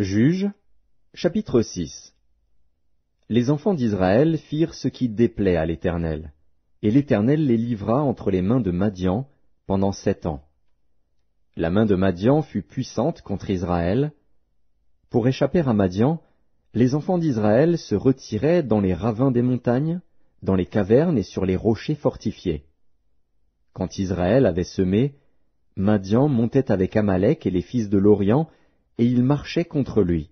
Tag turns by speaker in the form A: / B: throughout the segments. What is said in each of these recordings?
A: Juges, chapitre 6. Les enfants d'Israël firent ce qui déplaît à l'Éternel, et l'Éternel les livra entre les mains de Madian pendant 7 ans. La main de Madian fut puissante contre Israël. Pour échapper à Madian, les enfants d'Israël se retiraient dans les ravins des montagnes, dans les cavernes et sur les rochers fortifiés. Quand Israël avait semé, Madian montait avec Amalek et les fils de l'Orient, et il marchait contre lui.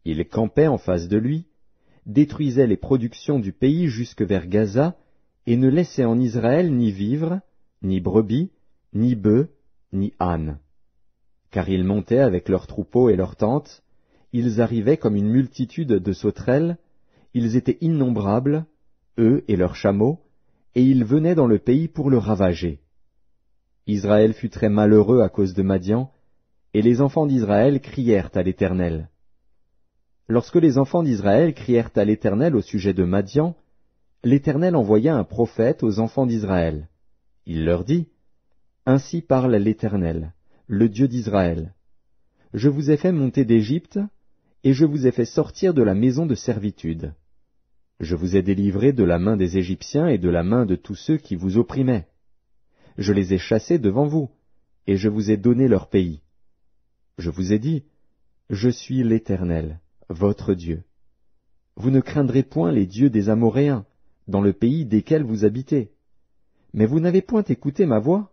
A: Il campait en face de lui, détruisait les productions du pays jusque vers Gaza, et ne laissait en Israël ni vivres, ni brebis, ni bœufs, ni ânes. Car ils montaient avec leurs troupeaux et leurs tentes, ils arrivaient comme une multitude de sauterelles, ils étaient innombrables, eux et leurs chameaux, et ils venaient dans le pays pour le ravager. Israël fut très malheureux à cause de Madian, et les enfants d'Israël crièrent à l'Éternel. Lorsque les enfants d'Israël crièrent à l'Éternel au sujet de Madian, l'Éternel envoya un prophète aux enfants d'Israël. Il leur dit, « Ainsi parle l'Éternel, le Dieu d'Israël. Je vous ai fait monter d'Égypte, et je vous ai fait sortir de la maison de servitude. Je vous ai délivrés de la main des Égyptiens et de la main de tous ceux qui vous opprimaient. Je les ai chassés devant vous, et je vous ai donné leur pays. Je vous ai dit, je suis l'Éternel, votre Dieu. Vous ne craindrez point les dieux des Amoréens, dans le pays desquels vous habitez. Mais vous n'avez point écouté ma voix.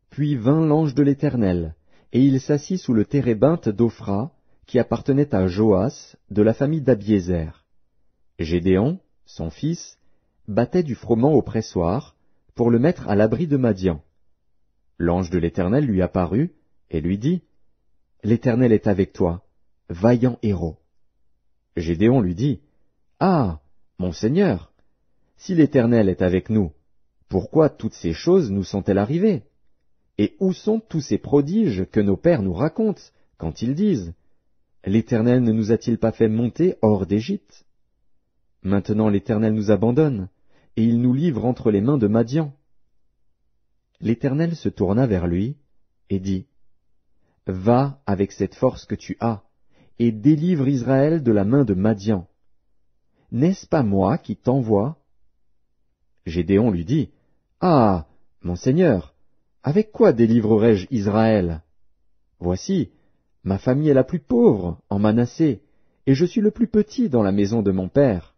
A: Puis vint l'ange de l'Éternel, et il s'assit sous le térébinthe d'Ophra, qui appartenait à Joas, de la famille d'Abiézer. Gédéon, son fils, battait du froment au pressoir, pour le mettre à l'abri de Madian. L'ange de l'Éternel lui apparut, et lui dit, « L'Éternel est avec toi, vaillant héros. » Gédéon lui dit, « Ah, mon Seigneur, si l'Éternel est avec nous, pourquoi toutes ces choses nous sont-elles arrivées? Et où sont tous ces prodiges que nos pères nous racontent, quand ils disent, « L'Éternel ne nous a-t-il pas fait monter hors d'Égypte? » Maintenant l'Éternel nous abandonne, et il nous livre entre les mains de Madian. L'Éternel se tourna vers lui, et dit, « Va avec cette force que tu as, et délivre Israël de la main de Madian. N'est-ce pas moi qui t'envoie? » Gédéon lui dit, « Ah, mon Seigneur, avec quoi délivrerai-je Israël? Voici, ma famille est la plus pauvre en Manassé, et je suis le plus petit dans la maison de mon père. »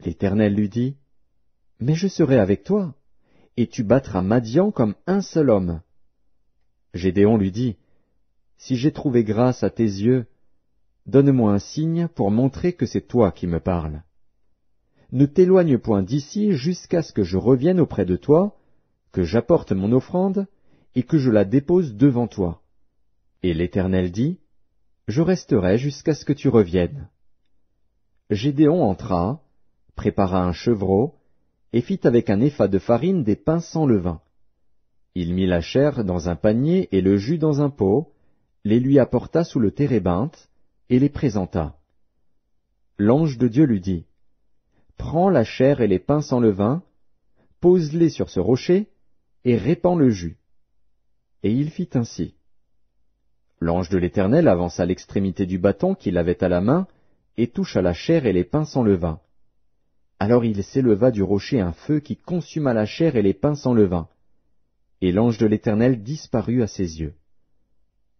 A: L'Éternel lui dit, « Mais je serai avec toi, et tu battras Madian comme un seul homme. » Gédéon lui dit, « Si j'ai trouvé grâce à tes yeux, donne-moi un signe pour montrer que c'est toi qui me parles. Ne t'éloigne point d'ici jusqu'à ce que je revienne auprès de toi, que j'apporte mon offrande, et que je la dépose devant toi. » Et l'Éternel dit, « Je resterai jusqu'à ce que tu reviennes. » Gédéon entra, prépara un chevreau, et fit avec un épha de farine des pains sans levain. Il mit la chair dans un panier et le jus dans un pot, les lui apporta sous le térébinthe, et les présenta. L'ange de Dieu lui dit, « Prends la chair et les pains sans levain, pose-les sur ce rocher, et répands le jus. » Et il fit ainsi. L'ange de l'Éternel avança l'extrémité du bâton qu'il avait à la main, et toucha la chair et les pains sans levain. Alors il s'éleva du rocher un feu qui consuma la chair et les pains sans levain. Et l'ange de l'Éternel disparut à ses yeux.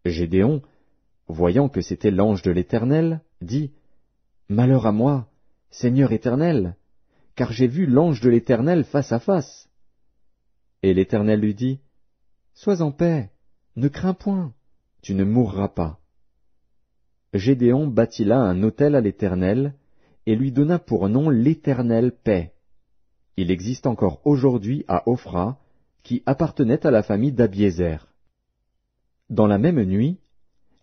A: Gédéon, voyant que c'était l'ange de l'Éternel, dit, « Malheur à moi, Seigneur Éternel, car j'ai vu l'ange de l'Éternel face à face. » Et l'Éternel lui dit, « Sois en paix, ne crains point, tu ne mourras pas. » Gédéon bâtit là un autel à l'Éternel, et lui donna pour nom l'Éternel paix. Il existe encore aujourd'hui à Ophra, qui appartenait à la famille d'Abiézer. Dans la même nuit,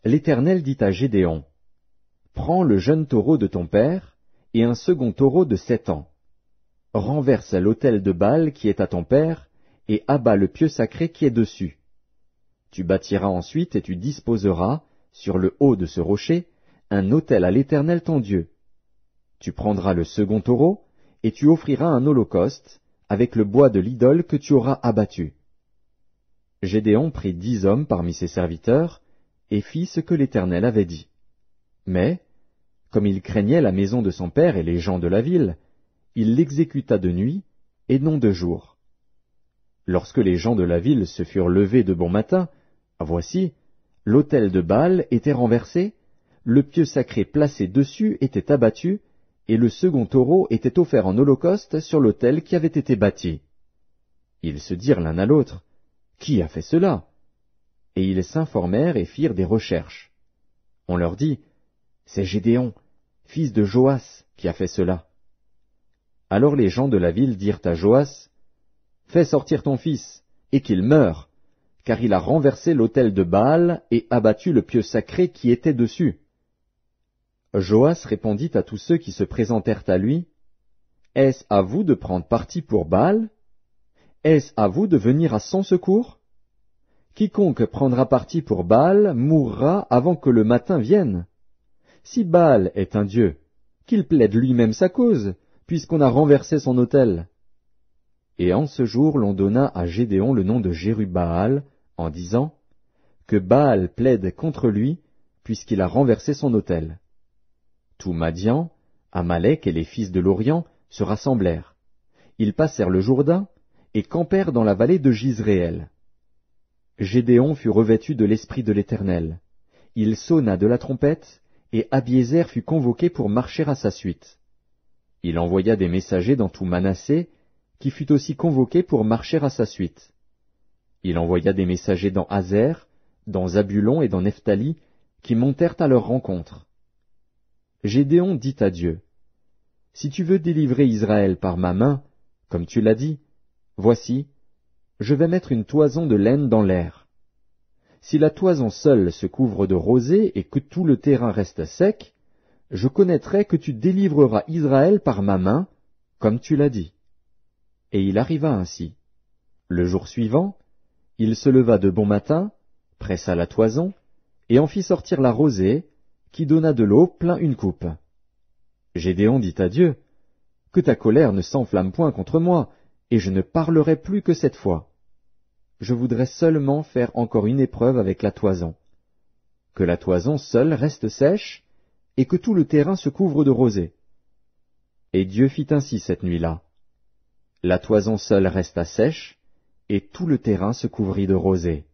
A: l'Éternel dit à Gédéon, « Prends le jeune taureau de ton père, et un second taureau de 7 ans. Renverse l'autel de Baal qui est à ton père, et abat le pieu sacré qui est dessus. Tu bâtiras ensuite et tu disposeras, sur le haut de ce rocher, un autel à l'Éternel ton Dieu. Tu prendras le second taureau, et tu offriras un holocauste, avec le bois de l'idole que tu auras abattu. » Gédéon prit 10 hommes parmi ses serviteurs, et fit ce que l'Éternel avait dit. Mais, comme il craignait la maison de son père et les gens de la ville, il l'exécuta de nuit et non de jour. Lorsque les gens de la ville se furent levés de bon matin, voici, l'autel de Baal était renversé, le pieu sacré placé dessus était abattu, et le second taureau était offert en holocauste sur l'autel qui avait été bâti. Ils se dirent l'un à l'autre, « Qui a fait cela ?» Et ils s'informèrent et firent des recherches. On leur dit, « C'est Gédéon, fils de Joas, qui a fait cela. » Alors les gens de la ville dirent à Joas, « Fais sortir ton fils, et qu'il meure, car il a renversé l'autel de Baal et abattu le pieu sacré qui était dessus. » Joas répondit à tous ceux qui se présentèrent à lui, « Est-ce à vous de prendre parti pour Baal? Est-ce à vous de venir à son secours? Quiconque prendra parti pour Baal mourra avant que le matin vienne. Si Baal est un dieu, qu'il plaide lui-même sa cause, puisqu'on a renversé son autel. » Et en ce jour l'on donna à Gédéon le nom de Jérubbaal, en disant, « Que Baal plaide contre lui, puisqu'il a renversé son autel. » Tout Madian, Amalek et les fils de l'Orient se rassemblèrent. Ils passèrent le Jourdain et campèrent dans la vallée de Jizréel. Gédéon fut revêtu de l'Esprit de l'Éternel. Il sonna de la trompette, et Abiézer fut convoqué pour marcher à sa suite. Il envoya des messagers dans tout Manassé, qui fut aussi convoqué pour marcher à sa suite. Il envoya des messagers dans Azer, dans Zabulon et dans Nephtali, qui montèrent à leur rencontre. Gédéon dit à Dieu, « Si tu veux délivrer Israël par ma main, comme tu l'as dit, voici, je vais mettre une toison de laine dans l'air. Si la toison seule se couvre de rosée et que tout le terrain reste sec, je connaîtrai que tu délivreras Israël par ma main, comme tu l'as dit. » Et il arriva ainsi. Le jour suivant, il se leva de bon matin, pressa la toison, et en fit sortir la rosée, qui donna de l'eau plein une coupe. Gédéon dit à Dieu, « Que ta colère ne s'enflamme point contre moi, et je ne parlerai plus que cette fois. Je voudrais seulement faire encore une épreuve avec la toison. Que la toison seule reste sèche, et que tout le terrain se couvre de rosée. » Et Dieu fit ainsi cette nuit-là. La toison seule resta sèche, et tout le terrain se couvrit de rosée.